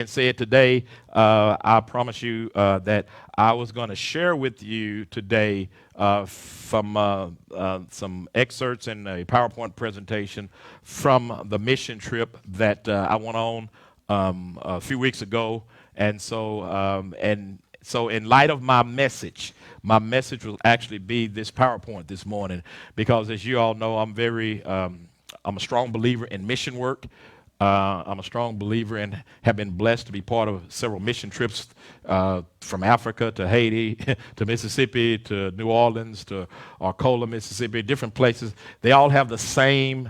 And said today, I promise you that I was going to share with you today from some excerpts in a PowerPoint presentation from the mission trip that I went on a few weeks ago. And so in light of my message will actually be this PowerPoint this morning, because as you all know, I'm a strong believer in mission work. I'm a strong believer and have been blessed to be part of several mission trips from Africa to Haiti to Mississippi to New Orleans to Arcola, Mississippi, different places. They all have the same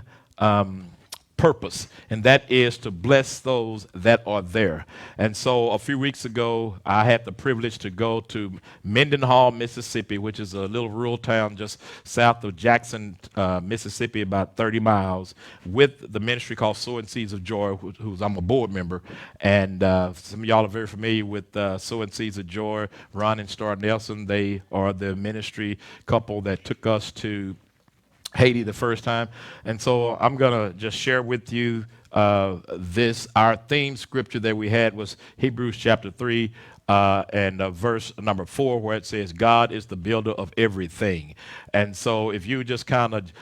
purpose, and that is to bless those that are there. And so a few weeks ago, I had the privilege to go to Mendenhall, Mississippi, which is a little rural town just south of Jackson, Mississippi, about 30 miles, with the ministry called Sowing Seeds of Joy, whose I'm a board member. And some of y'all are very familiar with Sowing Seeds of Joy. Ron and Star Nelson, they are the ministry couple that took us to Haiti the first time. And so I'm going to just share with you this. Our theme scripture that we had was Hebrews chapter 3 and verse number 4, where it says, God is the builder of everything. And so if you just kind of,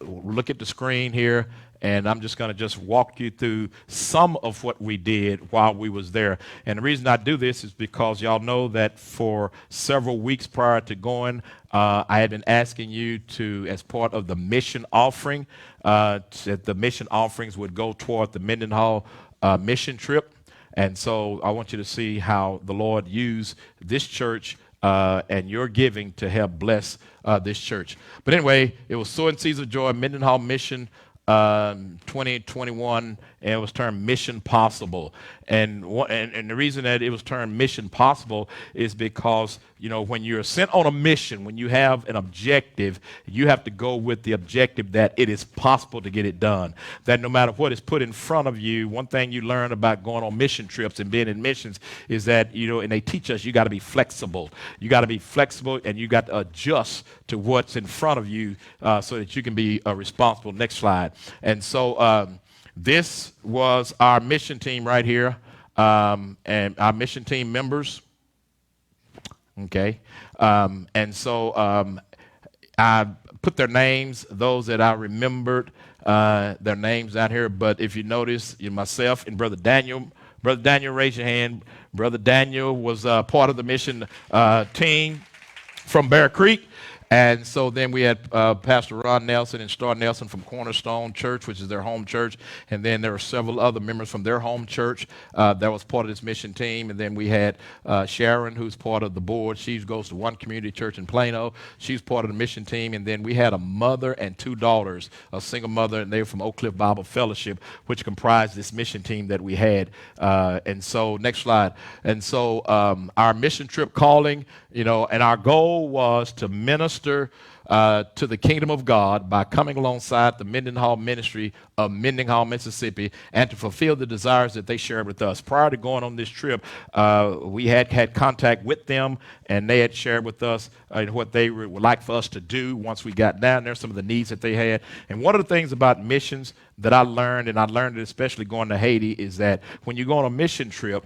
look at the screen here, and I'm just going to just walk you through some of what we did while we was there. And the reason I do this is because y'all know that for several weeks prior to going, I had been asking you to, as part of the mission offering, that the mission offerings would go toward the Mendenhall mission trip. And so I want you to see how the Lord used this church and your giving to help bless this church. But anyway, it was Sowing Seeds of Joy, Mendenhall Mission 2021, and it was termed Mission Possible. And the reason that it was termed Mission Possible is because, when you're sent on a mission, when you have an objective, you have to go with the objective that it is possible to get it done. That no matter what is put in front of you, one thing you learn about going on mission trips and being in missions is that, and they teach us you got to be flexible. You got to be flexible, and you got to adjust to what's in front of you so that you can be responsible. Next slide. And so this was our mission team right here, and our mission team members. Okay. And so I put their names, those that I remembered, their names out here. But if you notice, myself and Brother Daniel, raise your hand. Brother Daniel was part of the mission team from Bear Creek. And so then we had Pastor Ron Nelson and Star Nelson from Cornerstone Church, which is their home church. And then there were several other members from their home church that was part of this mission team. And then we had Sharon, who's part of the board. She goes to One Community Church in Plano. She's part of the mission team. And then we had a mother and two daughters, a single mother, and they were from Oak Cliff Bible Fellowship, which comprised this mission team that we had. And so, next slide. And so our mission trip calling, and our goal was to minister to the kingdom of God by coming alongside the Mendenhall ministry of Mendenhall, Mississippi, and to fulfill the desires that they shared with us. Prior to going on this trip, we had contact with them, and they had shared with us what they would like for us to do once we got down there, some of the needs that they had. And one of the things about missions that I learned, and I learned it especially going to Haiti, is that when you go on a mission trip,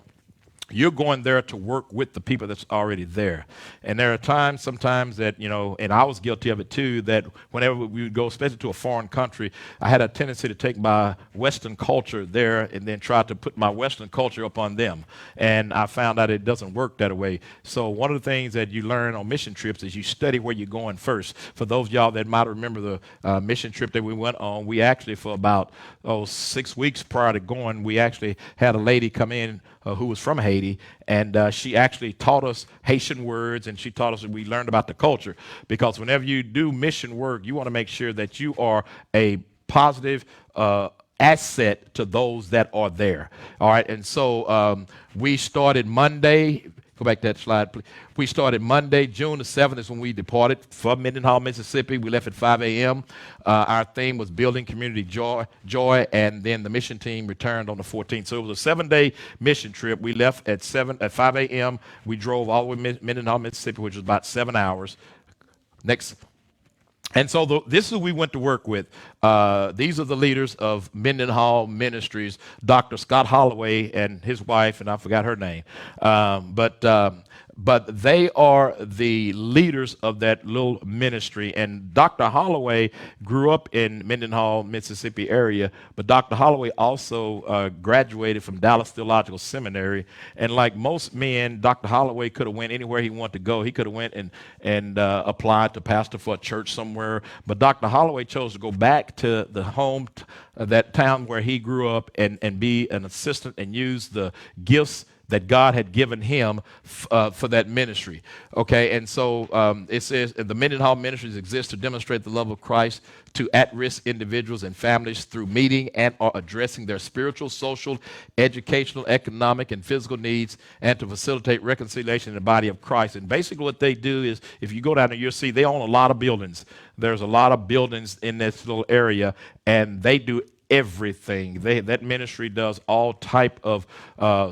you're going there to work with the people that's already there. And there are sometimes that, and I was guilty of it too, that whenever we would go, especially to a foreign country, I had a tendency to take my Western culture there and then try to put my Western culture up on them. And I found out it doesn't work that way. So one of the things that you learn on mission trips is you study where you're going first. For those of y'all that might remember the mission trip that we went on, we actually, for about 6 weeks prior to going, we actually had a lady come in who was from Haiti, and she actually taught us Haitian words, and she taught us that we learned about the culture. Because whenever you do mission work, you want to make sure that you are a positive asset to those that are there. All right, and so we started Monday. Go back to that slide, please. We started Monday, June the 7th is when we departed from Mendenhall, Mississippi. We left at 5 a.m. Our theme was building community joy, and then the mission team returned on the 14th. So it was a 7-day mission trip. We left at 5 a.m. We drove all the way to Mendenhall, Mississippi, which was about 7 hours. Next And so this is who we went to work with. These are the leaders of Mendenhall Ministries, Dr. Scott Holloway and his wife, and I forgot her name. But they are the leaders of that little ministry. And Dr. Holloway grew up in Mendenhall, Mississippi area, but Dr. Holloway also graduated from Dallas Theological Seminary. And like most men, Dr. Holloway could have went anywhere he wanted to go. He could have went and applied to pastor for a church somewhere. But Dr. Holloway chose to go back to the home, that town where he grew up, and be an assistant and use the gifts that God had given him for that ministry. Okay, and so it says the Mendenhall Ministries exist to demonstrate the love of Christ to at-risk individuals and families through meeting and or addressing their spiritual, social, educational, economic, and physical needs, and to facilitate reconciliation in the body of Christ. And basically what they do is, if you go down there, you'll see they own a lot of buildings. There's a lot of buildings in this little area, and they do everything. That ministry does all type of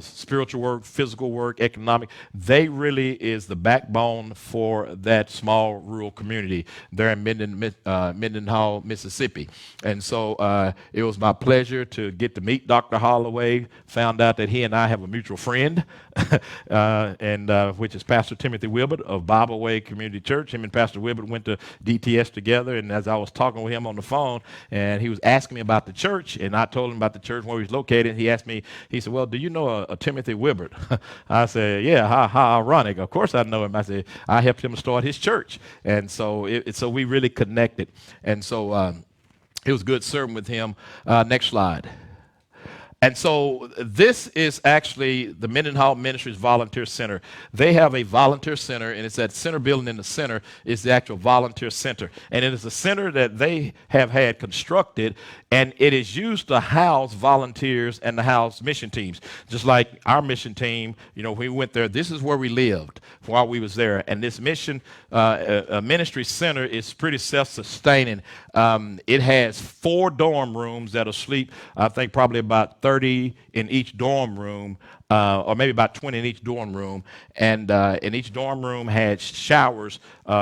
spiritual work, physical work, economic. They really is the backbone for that small rural community there in Mendenhall, Mississippi. And so it was my pleasure to get to meet Dr. Holloway. Found out that he and I have a mutual friend, which is Pastor Timothy Wilbert of Bible Way Community Church. Him and Pastor Wilbert went to DTS together, and as I was talking with him on the phone, and he was asking me about the church, and I told him about the church where he was located. He asked me, he said, well, do you know a Timothy Wilbert? I said, yeah, how ironic. Of course I know him. I said, I helped him start his church. And so so we really connected. And so it was good serving with him. Next slide. And so this is actually the Mendenhall Ministries Volunteer Center. They have a volunteer center, and it's that center building in the center is the actual volunteer center. And it is a center that they have had constructed, and it is used to house volunteers and to house mission teams. Just like our mission team, when we went there, this is where we lived while we was there. And this ministry center is pretty self-sustaining. It has 4 dorm rooms that'll sleep, I think probably about 30 in each dorm room, or maybe about 20 in each dorm room. And each dorm room had showers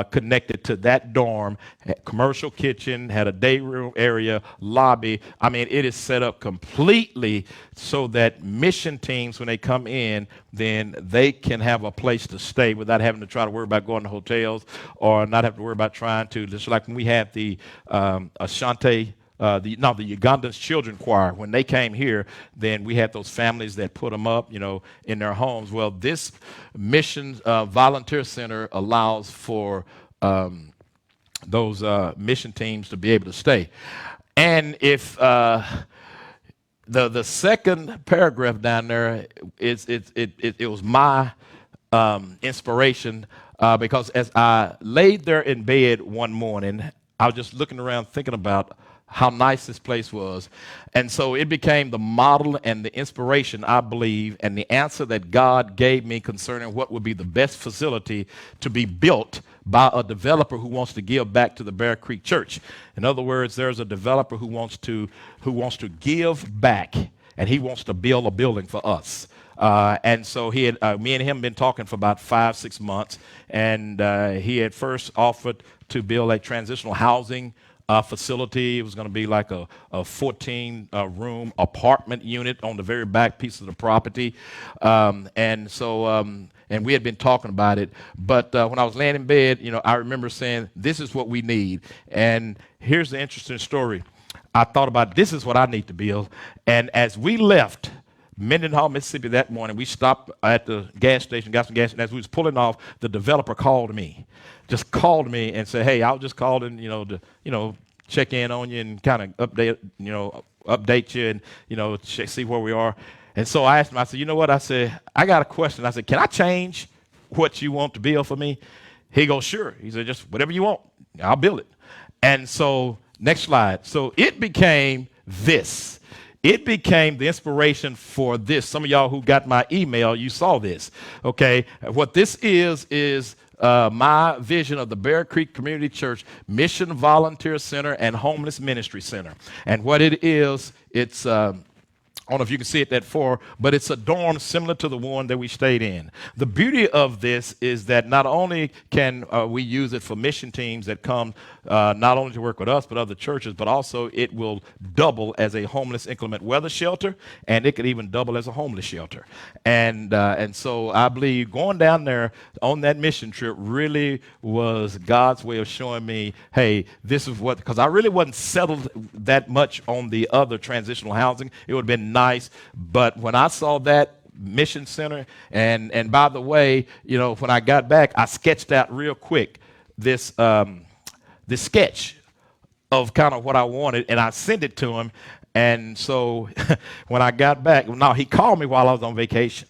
connected to that dorm, had commercial kitchen, had a day room area, lobby. I mean, it is set up completely so that mission teams, when they come in, then they can have a place to stay without having to try to worry about going to hotels or not have to worry about trying to, just like when we had the Ashanti, the Ugandan children choir, when they came here, then we had those families that put them up, in their homes. Well, this mission volunteer center allows for those mission teams to be able to stay. And if the second paragraph down there it was my inspiration, because as I laid there in bed one morning, I was just looking around thinking about how nice this place was. And so it became the model and the inspiration, I believe, and the answer that God gave me concerning what would be the best facility to be built by a developer who wants to give back to the Bear Creek Church. In other words, there's a developer who wants to give back, and he wants to build a building for us. And so me and him been talking for about 5-6 months, and he had first offered to build a transitional housing facility. It was going to be like a 14-room apartment unit on the very back piece of the property. And we had been talking about it. But when I was laying in bed, I remember saying, this is what we need. And here's the interesting story. I thought about, this is what I need to build. And as we left Mendenhall, Mississippi that morning, we stopped at the gas station, got some gas, and as we was pulling off, the developer called me and said, hey, I was just calling, to check in on you and kind of update you and, see where we are. And so I asked him, I said, you know what? I said, I got a question. I said, can I change what you want to build for me? He goes, sure. He said, just whatever you want, I'll build it. And so next slide. So it became this. It became the inspiration for this. Some of y'all who got my email, you saw this. Okay. What this is my vision of the Bear Creek Community Church Mission Volunteer Center and Homeless Ministry Center. And what it is, it's I don't know if you can see it that far, but it's a dorm similar to the one that we stayed in. The beauty of this is that not only can we use it for mission teams that come not only to work with us, but other churches, but also it will double as a homeless inclement weather shelter, and it could even double as a homeless shelter. And so I believe going down there on that mission trip really was God's way of showing me, hey, this is what, because I really wasn't settled that much on the other transitional housing. It would have been nice, but when I saw that mission center, and by the way, when I got back, I sketched out real quick this this sketch of kind of what I wanted, and I sent it to him. And so when I got back, no, he called me while I was on vacation.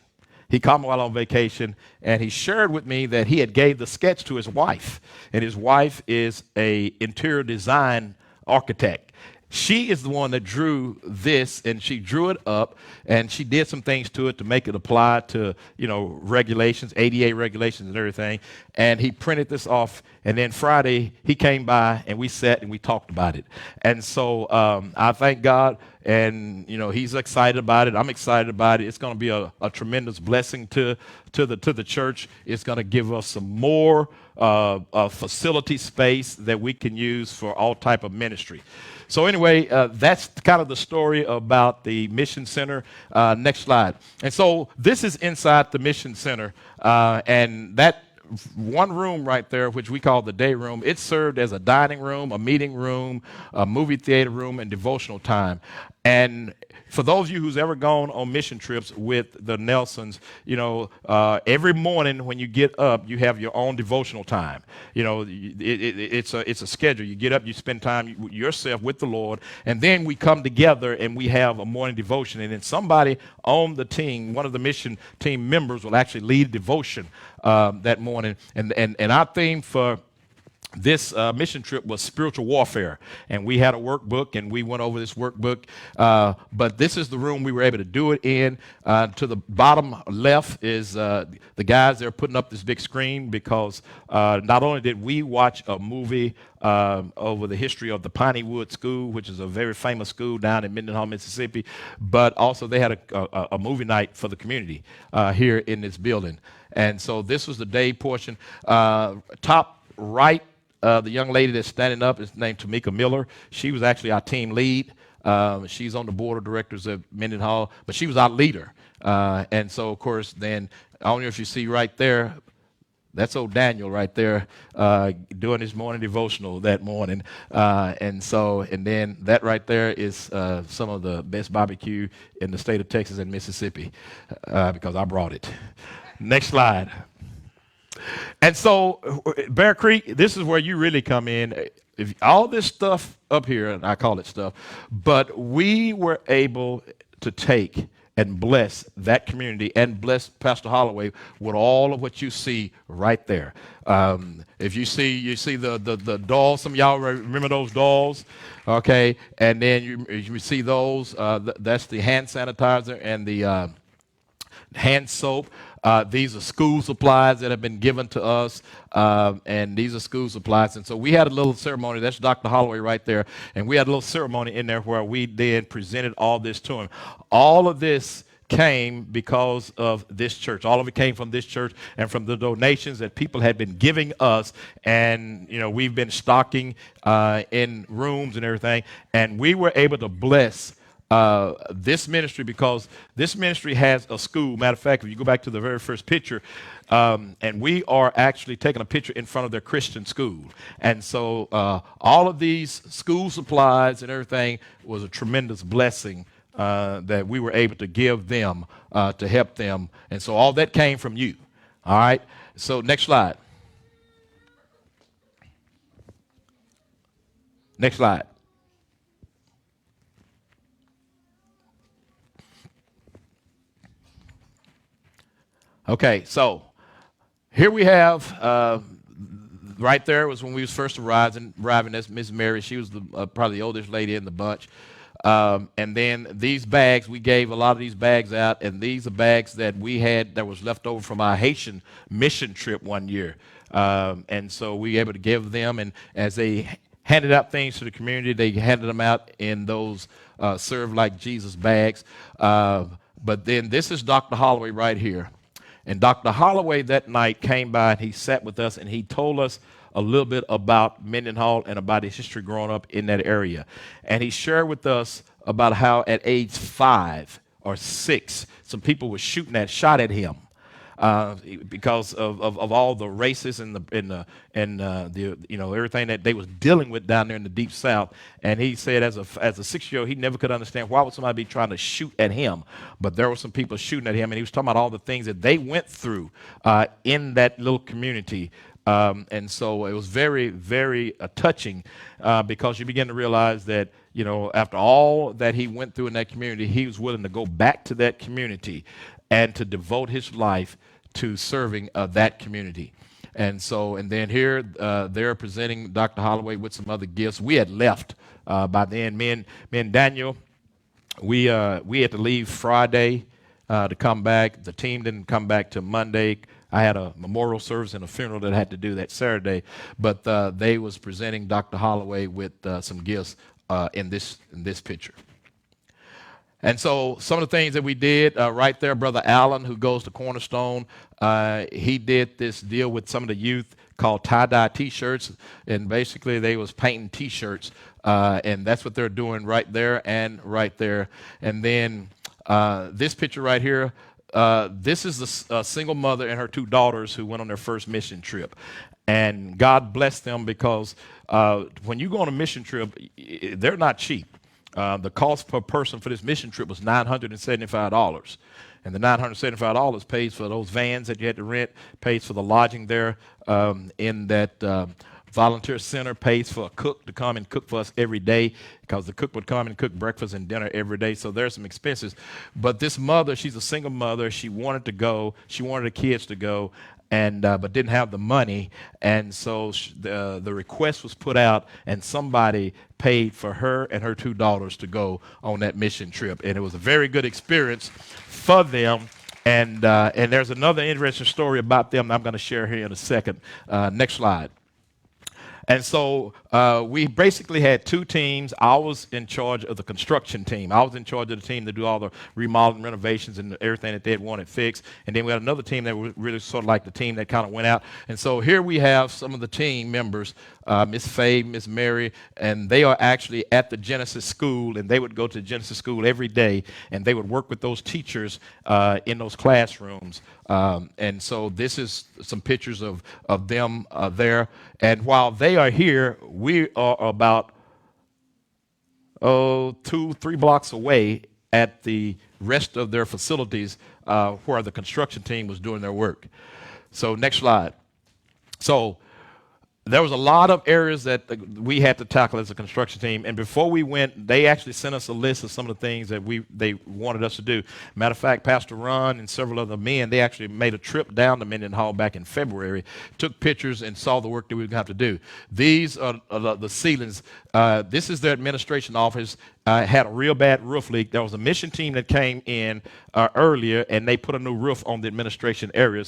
He called me while on vacation, and he shared with me that he had gave the sketch to his wife, and his wife is a interior design architect. She is the one that drew this, and she drew it up, and she did some things to it to make it apply to, regulations, ADA regulations and everything. And he printed this off, and then Friday he came by, and we sat and we talked about it. And so I thank God, and he's excited about it. I'm excited about it. It's going to be a tremendous blessing to the church. It's going to give us some more facility space that we can use for all type of ministry. So anyway, that's kind of the story about the Mission Center. Next slide. And so this is inside the Mission Center, and that one room right there, which we call the day room, it served as a dining room, a meeting room, a movie theater room, and devotional time. And for those of you who's ever gone on mission trips with the Nelsons, every morning when you get up, you have your own devotional time. It's a schedule. You get up, you spend time yourself with the Lord, and then we come together and we have a morning devotion. And then somebody on the team, one of the mission team members, will actually lead devotion that morning. And our theme for this mission trip was spiritual warfare, and we had a workbook, and we went over this workbook, but this is the room we were able to do it in. To the bottom left is the guys that are putting up this big screen, because not only did we watch a movie over the history of the Piney Wood School, which is a very famous school down in Mendenhall, Mississippi, but also they had a movie night for the community here in this building. And so this was the day portion. Top right, the young lady that's standing up is named Tamika Miller. She was actually our team lead. She's on the board of directors of Mendenhall, but she was our leader. And so, of course, then, I don't know if you see right there, that's old Daniel right there doing his morning devotional that morning. And then that right there is some of the best barbecue in the state of Texas and Mississippi, because I brought it. Next slide. And so, Bear Creek, this is where you really come in. If all this stuff up here, and I call it stuff, but we were able to take and bless that community and bless Pastor Holloway with all of what you see right there. If you see the dolls, some of y'all remember those dolls, okay? And then you see those, that's the hand sanitizer and the hand soap. These are school supplies that have been given to us, and these are school supplies. And so we had a little ceremony. That's Dr. Holloway right there. And we had a little ceremony in there where we then presented all this to him. All of this came because of this church. All of it came from this church and from the donations that people had been giving us. And, we've been stocking in rooms and everything. And we were able to bless this ministry, because this ministry has a school. Matter of fact, if you go back to the very first picture, and we are actually taking a picture in front of their Christian school. And so all of these school supplies and everything was a tremendous blessing that we were able to give them to help them. And so all that came from you. All right. So next slide. Next slide. Okay, so here we have, right there was when we was first arriving. That's Miss Mary. She was probably the oldest lady in the bunch. And then these bags, we gave a lot of these bags out, and these are bags that we had that was left over from our Haitian mission trip one year. And so we were able to give them, and as they handed out things to the community. They handed them out in those Serve Like Jesus bags. But then this is Dr. Holloway right here. And Dr. Holloway that night came by and he sat with us and he told us a little bit about Mendenhall and about his history growing up in that area. And he shared with us about how at age 5 or 6, some people were shot at him because of all the races and the everything that they was dealing with down there in the Deep South. And he said as a 6-year-old, he never could understand why would somebody be trying to shoot at him. But there were some people shooting at him, and he was talking about all the things that they went through in that little community. And so it was very, very touching because you begin to realize that, after all that he went through in that community, he was willing to go back to that community and to devote his life to serving that community. And then here they're presenting Dr. Holloway with some other gifts. We had left by then. Me and Daniel, we had to leave Friday to come back. The team didn't come back till Monday. I had a memorial service and a funeral that I had to do that Saturday, but they was presenting Dr. Holloway with some gifts in this picture. And so some of the things that we did right there, Brother Allen, who goes to Cornerstone, he did this deal with some of the youth called tie-dye T-shirts, and basically they was painting T-shirts, and that's what they're doing right there and right there. And then this picture right here, this is a single mother and her 2 daughters who went on their first mission trip. And God bless them because when you go on a mission trip, they're not cheap. The cost per person for this mission trip was $975. And the $975 pays for those vans that you had to rent, pays for the lodging there in that volunteer center, pays for a cook to come and cook for us every day because the cook would come and cook breakfast and dinner every day. So there's some expenses. But this mother, she's a single mother. She wanted to go. She wanted the kids to go. And but didn't have the money, and so the request was put out, and somebody paid for her and her 2 daughters to go on that mission trip, and it was a very good experience for them. And there's another interesting story about them that I'm going to share here in a second. Next slide. And so we basically had 2 teams. I was in charge of the construction team. I was in charge of the team to do all the remodeling, renovations, and everything that they had wanted fixed. And then we had another team that was really sort of like the team that kind of went out. And so here we have some of the team members, Miss Faye, Miss Mary, and they are actually at the Genesis School, and they would go to Genesis School every day, and they would work with those teachers in those classrooms. And so this is some pictures of them there. And while they are here, we are about 2-3 blocks away at the rest of their facilities where the construction team was doing their work. So next slide. So there was a lot of areas that we had to tackle as a construction team. And before we went, they actually sent us a list of some of the things that they wanted us to do. Matter of fact, Pastor Ron and several other men, they actually made a trip down to Mendenhall back in February, took pictures and saw the work that we would have to do. These are the ceilings. This is their administration office. Had a real bad roof leak. There was a mission team that came in earlier, and they put a new roof on the administration area.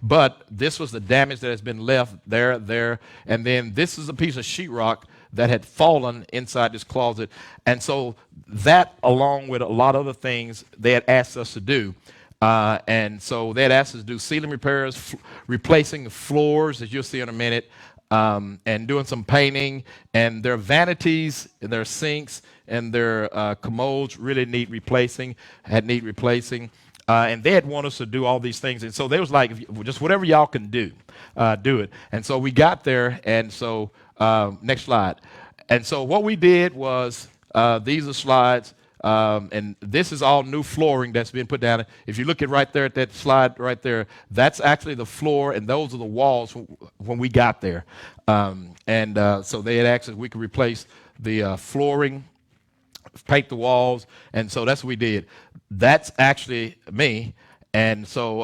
But this was the damage that has been left there. And then this is a piece of sheetrock that had fallen inside this closet. And so that, along with a lot of other things, they had asked us to do. And so they had asked us to do ceiling repairs, replacing the floors, as you'll see in a minute, and doing some painting. And their vanities, and their sinks, and their commodes really need replacing. And they had wanted us to do all these things. And so they was like, just whatever y'all can do, do it. And so we got there, and so next slide. And so what we did was, these are slides, and this is all new flooring that's been put down. If you look at right there at that slide right there, that's actually the floor, and those are the walls when we got there. So they had asked if we could replace the flooring, paint the walls, and so that's what we did. That's actually me, and so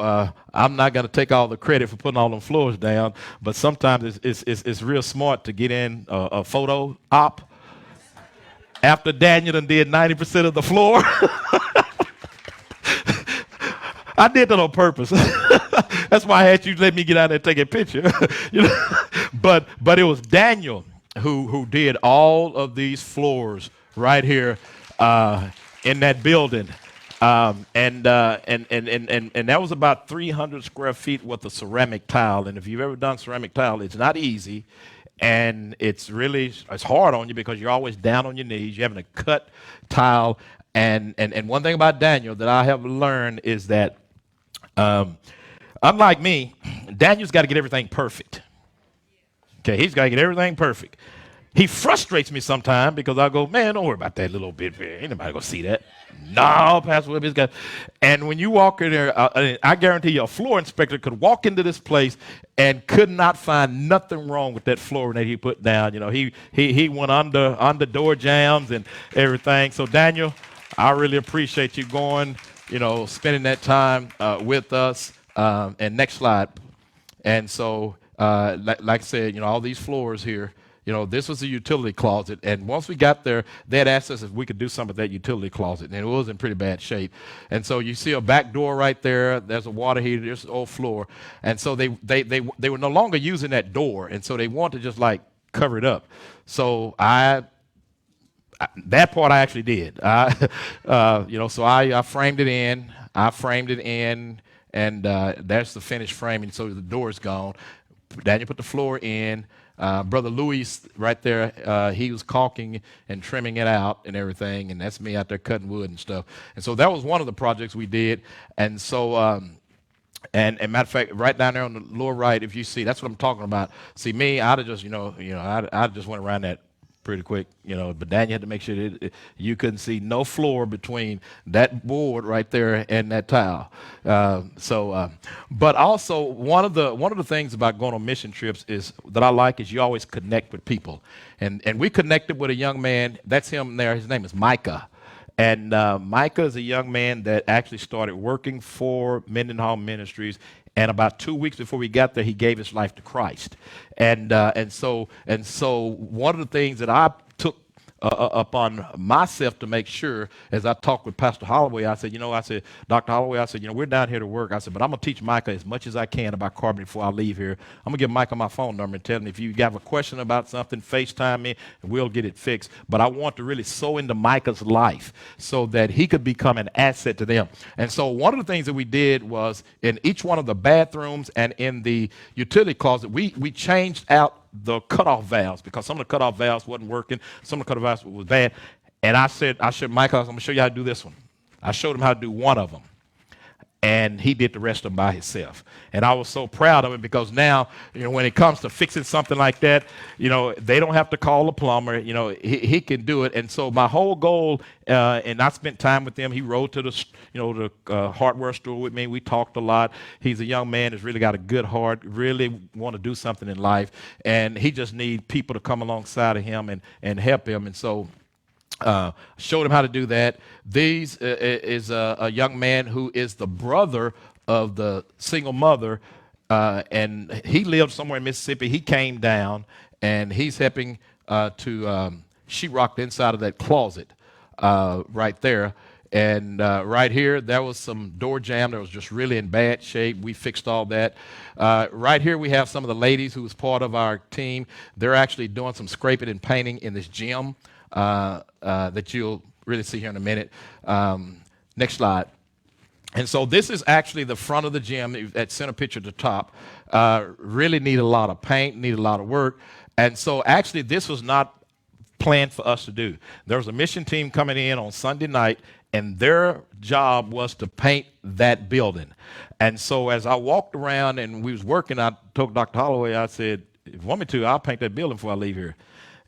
I'm not going to take all the credit for putting all them floors down, but sometimes it's real smart to get in a photo op after Daniel done did 90% of the floor. I did that on purpose. That's why I had you let me get out there and take a picture. But it was Daniel who did all of these floors right here in that building. And that was about 300 square feet worth of ceramic tile. And if you've ever done ceramic tile, it's not easy. And it's hard on you because you're always down on your knees. You're having to cut tile. And one thing about Daniel that I have learned is that, unlike me, Daniel's got to get everything perfect. Okay, he's got to get everything perfect. He frustrates me sometimes because I go, man, don't worry about that little bit. Ain't nobody gonna see that. No, Pastor Webb, it's got. And when you walk in there, I guarantee you, a floor inspector could walk into this place and could not find nothing wrong with that floor that he put down. You know, he went under door jams and everything. So Daniel, I really appreciate you going, spending that time with us. And next slide. And so, like I said, all these floors here. This was a utility closet, and once we got there, they had asked us if we could do some of that utility closet, and it was in pretty bad shape. And so you see a back door right there. There's a water heater. There's an old floor, and so they were no longer using that door, and so they wanted to just like cover it up. So that part I actually did. So I framed it in. And that's the finished framing. So the door is gone. Daniel put the floor in. Brother Louis right there, he was caulking and trimming it out and everything, and that's me out there cutting wood and stuff. And so that was one of the projects we did. And so, and matter of fact, right down there on the lower right, if you see, that's what I'm talking about. See, me, I'd have just, I'd just went around that pretty quick, but Daniel had to make sure that you couldn't see no floor between that board right there and that tile. But also one of the things about going on mission trips is that I like is you always connect with people, and we connected with a young man. That's him there. His name is Micah. And Micah is a young man that actually started working for Mendenhall Ministries. And about 2 weeks before we got there, he gave his life to Christ. And so one of the things that I took upon myself to make sure, as I talked with Pastor Holloway, I said, Dr. Holloway, I said, we're down here to work. I said, but I'm going to teach Micah as much as I can about carbon before I leave here. I'm going to give Micah my phone number and tell him if you have a question about something, FaceTime me, and we'll get it fixed. But I want to really sow into Micah's life so that he could become an asset to them. And so one of the things that we did was in each one of the bathrooms and in the utility closet, we changed out the cutoff valves because some of the cutoff valves wasn't working. Some of the cutoff valves was bad. And I said, Michael, I'm going to show you how to do this one. I showed him how to do one of them. And he did the rest of them by himself. And I was so proud of him because now, when it comes to fixing something like that, they don't have to call a plumber. He can do it. And so my whole goal, and I spent time with him. He rode to the hardware store with me. We talked a lot. He's a young man that's really got a good heart, really want to do something in life. And he just needs people to come alongside of him and help him. And so showed him how to do that. These is a young man who is the brother of the single mother, and he lived somewhere in Mississippi. He came down, and he's helping to sheetrock the inside of that closet right there. And right here, there was some door jam that was just really in bad shape. We fixed all that. Right here, we have some of the ladies who was part of our team. They're actually doing some scraping and painting in this gym. That you'll really see here in a minute. Next slide. And so this is actually the front of the gym, that center picture at the top. Really need a lot of paint, need a lot of work. And so actually this was not planned for us to do. There was a mission team coming in on Sunday night, and their job was to paint that building. And so as I walked around and we was working, I told Dr. Holloway, I said, if you want me to, I'll paint that building before I leave here.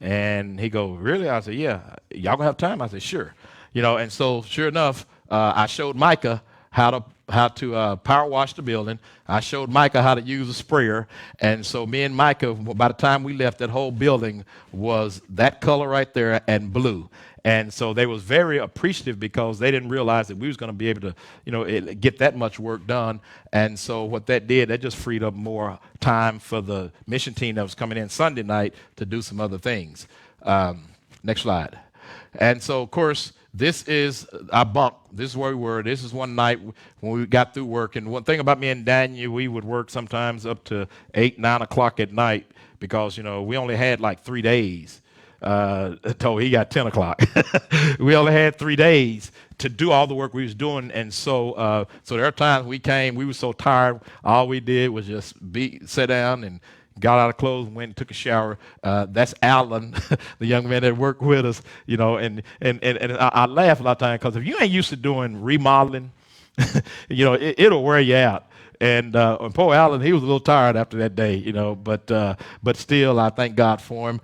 And he goes, really? I said, yeah. Y'all gonna have time? I said, sure. And so sure enough, I showed Micah how to power wash the building. I showed Micah how to use a sprayer. And so me and Micah, by the time we left, that whole building was that color right there and blue. And so they was very appreciative because they didn't realize that we was going to be able to, get that much work done. And so what that did, that just freed up more time for the mission team that was coming in Sunday night to do some other things. Next slide. And so, of course, this is our bunk. This is where we were. This is one night when we got through work. And one thing about me and Daniel, we would work sometimes up to 8, 9 o'clock at night because we only had like 3 days. Told he got 10 o'clock. We only had 3 days to do all the work we was doing, and so there are times we were so tired. All we did was just sit down and got out of clothes and went and took a shower. That's Alan, the young man that worked with us, and I laugh a lot of times because if you ain't used to doing remodeling, it'll wear you out. And poor Alan, he was a little tired after that day, but still, I thank God for him.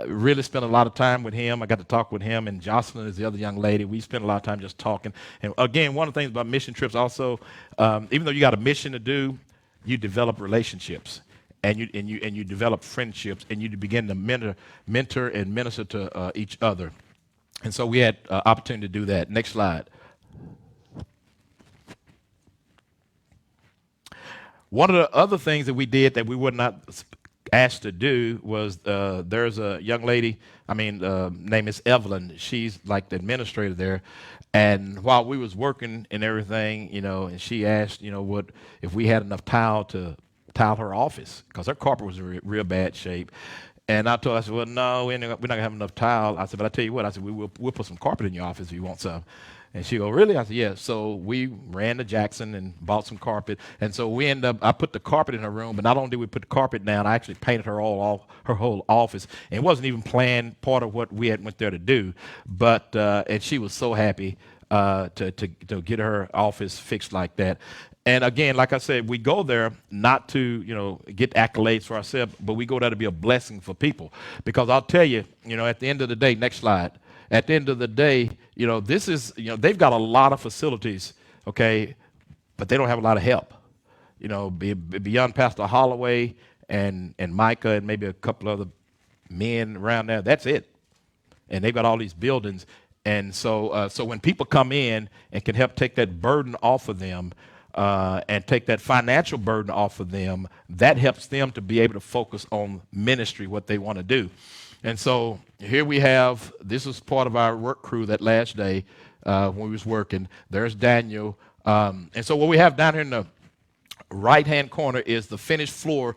Really spent a lot of time with him. I got to talk with him, and Jocelyn is the other young lady. We spent a lot of time just talking. And again, one of the things about mission trips also, even though you got a mission to do, you develop relationships. And you develop friendships, and you begin to mentor and minister to each other. And so we had opportunity to do that. Next slide. One of the other things that we did that we were not asked to do was there's a young lady, name is Evelyn. She's like the administrator there. And while we was working and everything, and she asked, what if we had enough tile to tile her office, because her carpet was in real bad shape. And I told her, I said, well, no, we're not going to have enough tile. I said, but I tell you what, I said, we'll put some carpet in your office if you want some. And she go, really? I said, yeah. So we ran to Jackson and bought some carpet. And so I put the carpet in her room, but not only did we put the carpet down, I actually painted her whole office. And it wasn't even planned part of what we had went there to do. But, and she was so happy to get her office fixed like that. And again, like I said, we go there not to, get accolades for ourselves, but we go there to be a blessing for people. Because I'll tell you, at the end of the day, next slide, at the end of the day, this is, they've got a lot of facilities, okay, but they don't have a lot of help. Beyond Pastor Holloway and Micah and maybe a couple other men around there, that's it. And they've got all these buildings. And so when people come in and can help take that burden off of them, and take that financial burden off of them, that helps them to be able to focus on ministry, what they want to do. And so here we have, this was part of our work crew that last day when we was working. There's Daniel. And so what we have down here in the right-hand corner is the finished floor,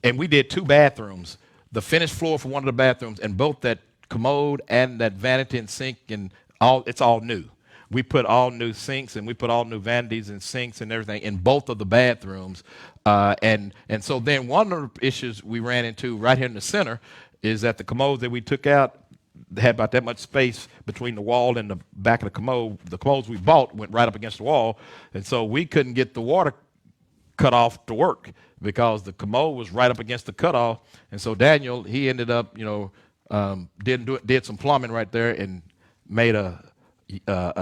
and we did 2 bathrooms. The finished floor for one of the bathrooms, and both that commode and that vanity and sink, and it's all new. We put all new sinks, and we put all new vanities and sinks and everything in both of the bathrooms. And so then one of the issues we ran into right here in the center is that the commodes that we took out had about that much space between the wall and the back of the commode. The commodes we bought went right up against the wall, and so we couldn't get the water cut off to work because the commode was right up against the cutoff. And so Daniel, he ended up, did some plumbing right there and made a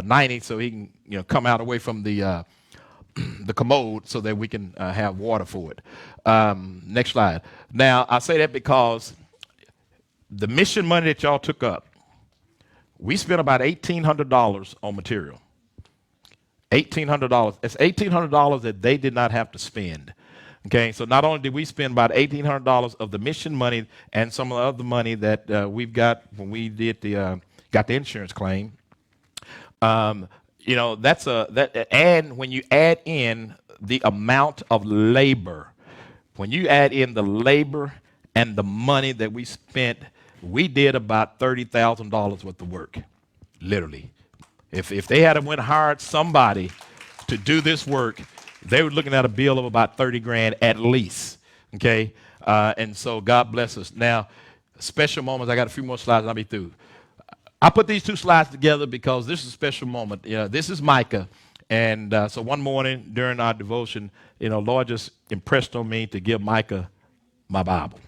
90 so he can come out away from the commode so that we can have water for it. Next slide. Now I say that because the mission money that y'all took up, we spent about $1,800 on material. $1,800. It's $1,800 that they did not have to spend. Okay, so not only did we spend about $1,800 of the mission money and some of the other money that we've got when we did got the insurance claim. And when you add in the amount of labor, when you add in the labor and the money that we spent, we did about $30,000 worth of work, literally. If they had went and hired somebody to do this work, they were looking at a bill of about 30 grand at least. Okay, and so God bless us. Now, special moments. I got a few more slides and I'll be through. I put these 2 slides together because this is a special moment. This is Micah. And so one morning during our devotion, Lord just impressed on me to give Micah my Bible.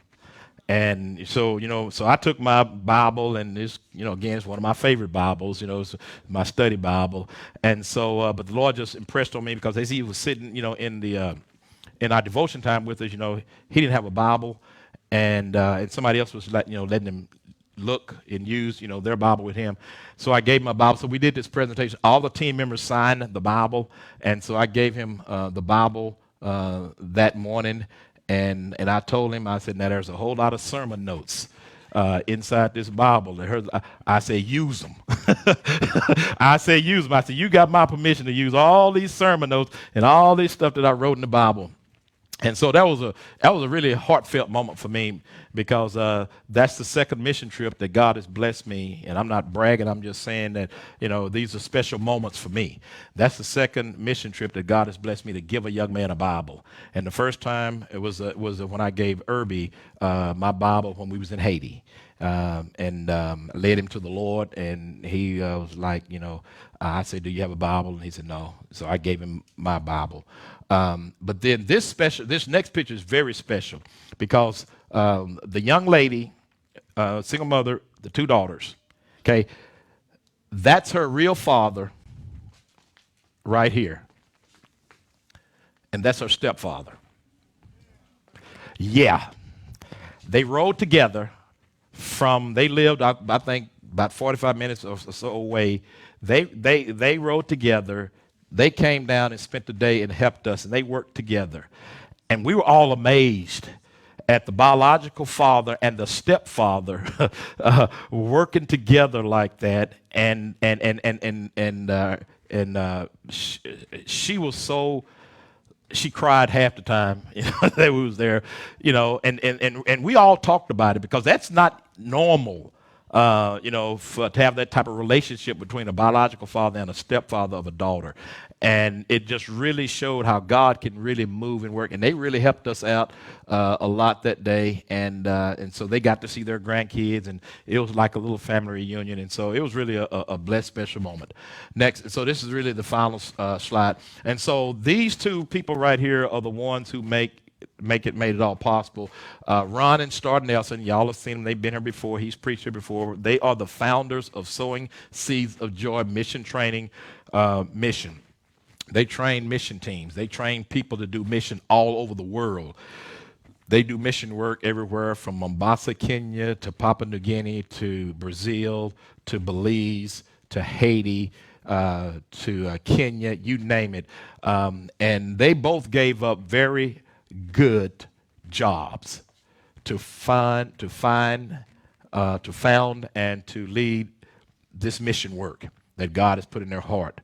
And so, so I took my Bible, and this, again, it's one of my favorite Bibles, it's my study Bible. And so, but the Lord just impressed on me because as he was sitting, in our devotion time with us, he didn't have a Bible, and somebody else was letting him look and use, their Bible with him. So I gave him a Bible. So we did this presentation. All the team members signed the Bible, and so I gave him the Bible that morning, and I told him, I said, now there's a whole lot of sermon notes inside this Bible. I said, use them. I said, use them. I said, you got my permission to use all these sermon notes and all this stuff that I wrote in the Bible. And so that was a really heartfelt moment for me because that's the second mission trip that God has blessed me. And I'm not bragging. I'm just saying that these are special moments for me. That's the second mission trip that God has blessed me to give a young man a Bible. And the first time it was when I gave Irby my Bible when we was in Haiti. And led him to the Lord, and he was like, I said, "Do you have a Bible?" And he said, "No." So I gave him my Bible. But then this next picture is very special because the young lady, single mother, the two daughters. Okay, that's her real father right here, and that's her stepfather. Yeah, they rode together they lived, I think, about 45 minutes or so away. They rode together. They came down and spent the day and helped us, and they worked together. And we were all amazed at the biological father and the stepfather working together like that. She was so she cried half the time, that we was there, and we all talked about it because that's not normal, to have that type of relationship between a biological father and a stepfather of a daughter. And it just really showed how God can really move and work. And they really helped us out a lot that day. And so they got to see their grandkids, and it was like a little family reunion. And so it was really a blessed, special moment. Next, so this is really the final slide. And so these two people right here are the ones who made it all possible. Ron and Star Nelson, y'all have seen them. They've been here before. He's preached here before. They are the founders of Sowing Seeds of Joy Mission Training Mission. They train mission teams. They train people to do mission all over the world. They do mission work everywhere from Mombasa, Kenya, to Papua New Guinea, to Brazil, to Belize, to Haiti, to Kenya, you name it. And they both gave up very good jobs to found and to lead this mission work that God has put in their heart.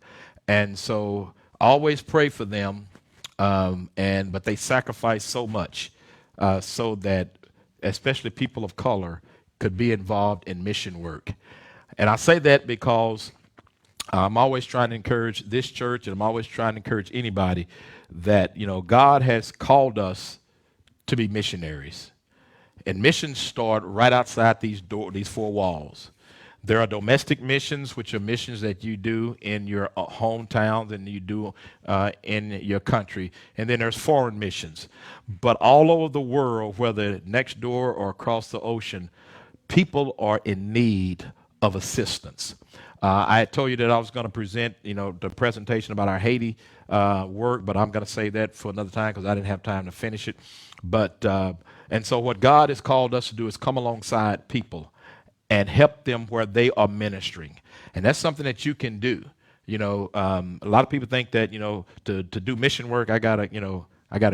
And so always pray for them, but they sacrifice so much so that especially people of color could be involved in mission work. And I say that because I'm always trying to encourage this church, and I'm always trying to encourage anybody that, God has called us to be missionaries. And missions start right outside these four walls. There are domestic missions, which are missions that you do in your hometowns and you do in your country. And then there's foreign missions. But all over the world, whether next door or across the ocean, people are in need of assistance. I had told you that I was going to present, the presentation about our Haiti work, but I'm going to save that for another time because I didn't have time to finish it. And so what God has called us to do is come alongside people and help them where they are ministering. And that's something that you can do. A lot of people think that, to do mission work, I gotta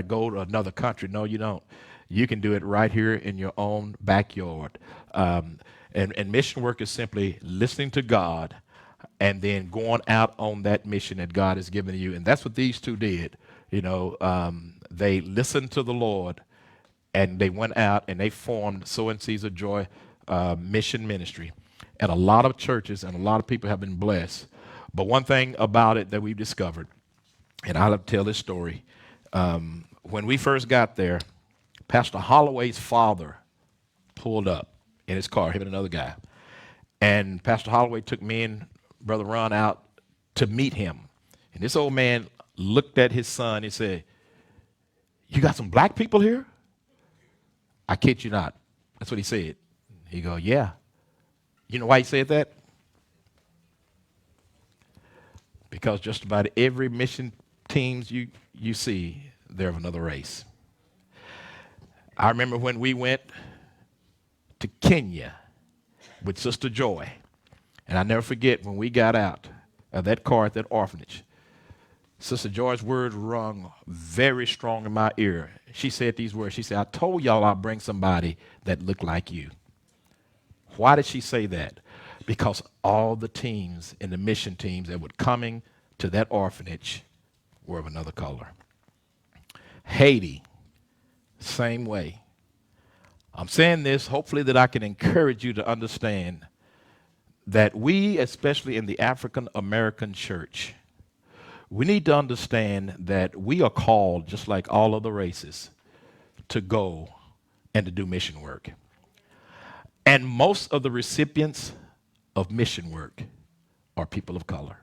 go to another country. No, you don't. You can do it right here in your own backyard. And mission work is simply listening to God and then going out on that mission that God has given you. And that's what these two did. They listened to the Lord, and they went out and they formed Sowing Seeds of Joy mission ministry. And a lot of churches and a lot of people have been blessed. But one thing about it that we've discovered, and I'll tell this story, when we first got there, Pastor Holloway's father pulled up in his car, him and another guy. And Pastor Holloway took me and Brother Ron out to meet him. And this old man looked at his son and said, "You got some black people here?" I kid you not. That's what he said. He go, "Yeah." You know why he said that? Because just about every mission teams you see, they're of another race. I remember when we went to Kenya with Sister Joy, and I never forget when we got out of that car at that orphanage, Sister Joy's words rung very strong in my ear. She said these words. She said, "I told y'all I'll bring somebody that looked like you." Why did she say that? Because all the teams and the mission teams that were coming to that orphanage were of another color. Haiti, Same way. I'm saying this hopefully that I can encourage you to understand that we, especially in the African American church, we need to understand that we are called, just like all other races, to go and to do mission work. And most of the recipients of mission work are people of color.